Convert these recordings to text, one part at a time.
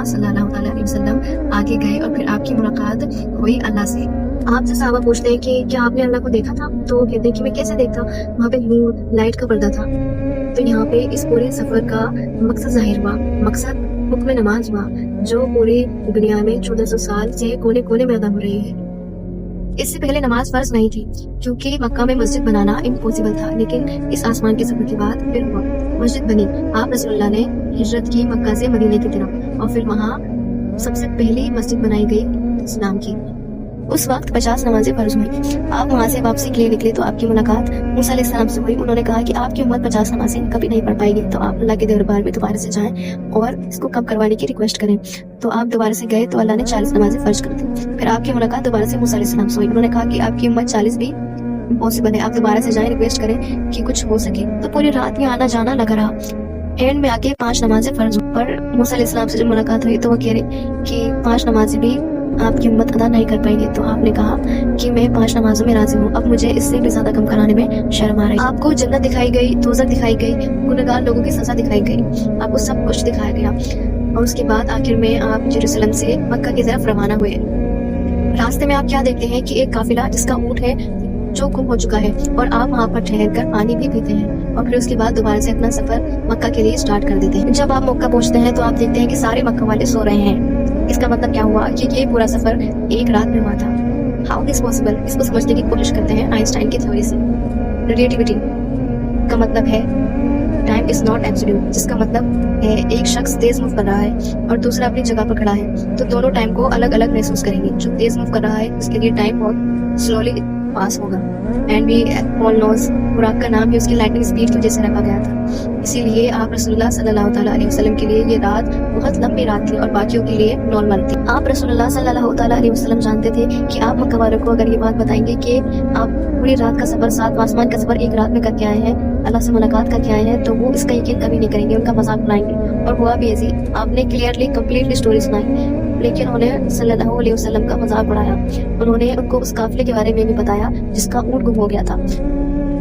रसूलुल्लाह सल्लल्लाहु अलैहि वसल्लम आगे गए और फिर आपकी मुलाकात हुई अल्लाह से। आपसे सहाबा पूछते हैं कि क्या आपने अल्लाह को देखा था? तो वो कहते हैं कि मैं कैसे देखता, वहाँ पे नूर लाइट का पर्दा था। तो यहाँ पे इस पूरे सफर का मकसद जाहिर हुआ। मकसद हुक्म नमाज हुआ, जो पूरी दुनिया में 1400 साल से कोने कोने में अदा हो रही है। इससे पहले नमाज फर्ज नहीं थी, क्योंकि मक्का में मस्जिद बनाना इम्पॉसिबल था, लेकिन इस आसमान के सफर के बाद फिर हुआ, मस्जिद बनी। आप रसूलुल्लाह ने हिजरत की मक्का से मदीने की तरफ, और फिर वहाँ सबसे पहली मस्जिद बनाई गई इस्लाम की। उस वक्त 50 नमाजें फर्ज हुई। आप वहाँ से वापसी के लिए निकले तो आपकी मुलाकात मूसा अलैहिस्सलाम से हुई। उन्होंने कहा कि आपकी उम्मत 50 नमाजें कभी नहीं पढ़ पाएगी, तो आप अल्लाह के दरबार में दोबारा से जाएं और इसको कम करवाने की रिक्वेस्ट करें। तो आप दोबारा से गए तो अल्लाह ने 40 नमाजें फर्ज कर दी। फिर आपकी मुलाकात दोबारा से मूसा अलैहिस्सलाम से हुई। उन्होंने कहा कि आपकी उम्मत 40 भी इम्पॉसिबल है, आप दोबारा से जाएं, रिक्वेस्ट करें कि कुछ हो सके। तो पूरी रात में आना जाना लगा रहा। एंड में आके 5 नमाजें फर्ज हुई। पर मूसा अलैहिस्सलाम से जब मुलाकात हुई तो वो कह रहे कि 5 नमाजें भी आपकी उम्मत अदा नहीं कर पाएंगे। तो आपने कहा कि मैं 5 नमाजों में राजी हूँ, अब मुझे इससे भी ज्यादा कम कराने में शर्म आ रही। आपको जन्नत दिखाई गई, दोज़ख दिखाई गई, गुनहगार लोगों की सजा दिखाई गई, आपको सब कुछ दिखाया गया। और उसके बाद आखिर में आप यरूशलेम से मक्का की तरफ रवाना हुए। रास्ते में आप क्या देखते हैं कि एक काफिला जिसका ऊंट है जो गुम हो चुका है, और आप वहाँ पर ठहर कर पानी भी पीते हैं, और फिर उसके बाद दोबारा से अपना सफर मक्का के लिए स्टार्ट कर देते हैं। जब आप मक्का पहुँचते हैं तो आप देखते हैं कि सारे मक्का वाले सो रहे हैं। इसका मतलब क्या हुआ कि ये पूरा सफर एक रात में हुआ था। How this possible? इसको समझने की कोशिश करते हैं आइंस्टाइन की थ्योरी से। रिलेटिविटी का मतलब है टाइम इज नॉट एब्सोल्यूट, जिसका मतलब है एक शख्स तेज मूव कर रहा है और दूसरा अपनी जगह पर खड़ा है, तो दोनों टाइम को अलग अलग महसूस करेंगे। जो तेज मूव कर रहा है उसके लिए टाइम बहुत स्लोली पास होगा। एंड वी ऑल नोज बुराक का नाम भी उसकी लाइटनिंग स्पीड की वजह से रखा गया था। इसीलिए आप रसूलुल्लाह सल्लल्लाहु अलैहि वसल्लम के लिए ये रात बहुत लंबी रात थी और बाकियों के लिए नॉर्मल थी। आप रसूलुल्लाह सल्लल्लाहु अलैहि वसल्लम जानते थे कि आप मक्का वालों को अगर ये बात बताएंगे कि आप पूरी रात का सफर, 7 आसमान का सफर एक रात में करके आए हैं, अल्लाह से मुलाकात करके आए हैं, तो वो इसका यकीन कभी नहीं करेंगे, उनका मजाक बनाएंगे। और हुआ भी ऐसी। आपने क्लियरली कंप्लीटली स्टोरी सुनाई, लेकिन उन्हें सल्लल्लाहु अलैहि वसल्लम का मजाक उड़ाया। उन्होंने उनको उस काफिले के बारे में भी बताया जिसका ऊंट गुम हो गया था।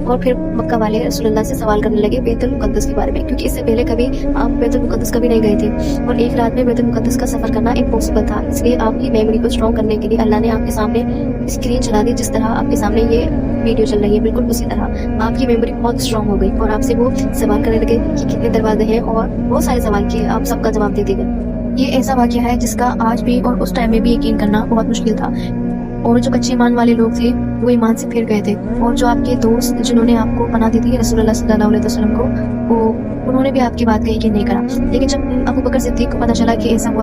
और फिर मक्का वाले रसूलुल्लाह से सवाल करने लगे बैतुल मुकद्दस के बारे में, क्योंकि इससे पहले कभी आप बैतुल मुकद्दस कभी नहीं गए थे और एक रात में बैतुल मुकद्दस का सफर करना इम्पॉसिबल था। इसलिए आपकी मेमोरी को स्ट्रॉन्ग करने के लिए अल्लाह ने आपके सामने स्क्रीन चला दी। जिस तरह आपके सामने ये वीडियो चल रही है, बिल्कुल उसी तरह आपकी मेमोरी बहुत स्ट्रॉन्ग हो गई और आपसे वो सवाल करने लगे कि कितने दरवाजे हैं, और बहुत सारे सवाल किए। आप सबका जवाब दे गए। ये ऐसा वाक़या है जिसका आज भी और उस टाइम में भी यकीन करना बहुत मुश्किल था। और जो कच्चे ईमान वाले लोग थे वो ईमान से फिर गए थे, और जो आपके दोस्त जिन्होंने आपको पनाह दी थी रसूलुल्लाह सल्लल्लाहु अलैहि वसल्लम को, वो उन्होंने भी आपकी बात का यकीन नहीं करा। लेकिन जब अबू बकर सिद्दीक को पता चला कि ऐसा